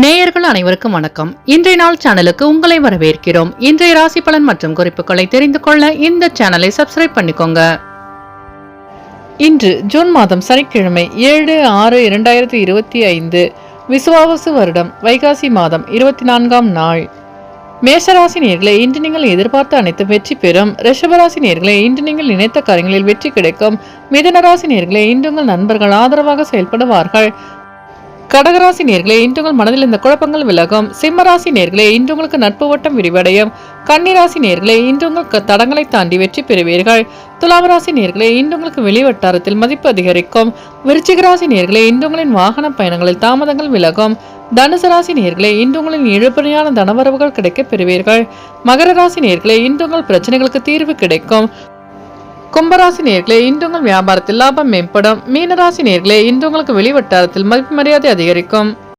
நேயர்கள் அனைவருக்கும் வணக்கம். இன்றைய நாள் சேனலுக்கு உங்களை வரவேற்கிறோம். இன்றைய ராசி பலன் மற்றும் குறிப்புகளை தெரிந்து கொள்ள இந்த சேனலை சப்ஸ்கிரைப் பண்ணிக்கோங்க. இன்று ஜூன் மாதம் சனிக்கிழமை 7/6/2025 விசுவாவசு வருடம் வைகாசி மாதம் 24ஆம் நாள். மேஷராசி நேயர்களே, இன்று நீங்கள் எதிர்பார்த்த அனைத்து வெற்றி பெறும். ரிஷபராசி நேயர்களே, இன்று நீங்கள் நினைத்த காரியங்களில் வெற்றி கிடைக்கும். மிதுனராசி நேயர்களே, இன்று உங்கள் நண்பர்கள் ஆதரவாக செயல்படுவார்கள். கடகராசி நேயர்களே, இன்று உங்கள் மனதில் இந்த குழப்பங்கள் விலகும். சிம்மராசி நேயர்களே, இன்று உங்களுக்கு நட்பு வட்டம் விரிவடையும். கன்னிராசி நேயர்களே, இன்று உங்கள் தடங்களை தாண்டி வெற்றி பெறுவீர்கள். துலாவராசி நேயர்களே, இன்று உங்களுக்கு வெளிவட்டாரத்தில் மதிப்பு அதிகரிக்கும். விருச்சிகராசி நேயர்களே, இன்று உங்களின் வாகன பயணங்களில் தாமதங்கள் விலகும். தனுசு ராசி நேயர்களே, இன்று உங்களின் இழுபறியான தனவரவுகள் கிடைக்கப் பெறுவீர்கள். மகர ராசி நேயர்களே, இன்று உங்கள் பிரச்சனைகளுக்கு தீர்வு கிடைக்கும். கும்பராசி நேயர்களே, இன்று உங்கள் வியாபாரத்தில் லாபம் மேம்படும். மீனராசி நேயர்களே, இன்று உங்களுக்கு வெளிவட்டாரத்தில் மதிப்பு மரியாதை அதிகரிக்கும்.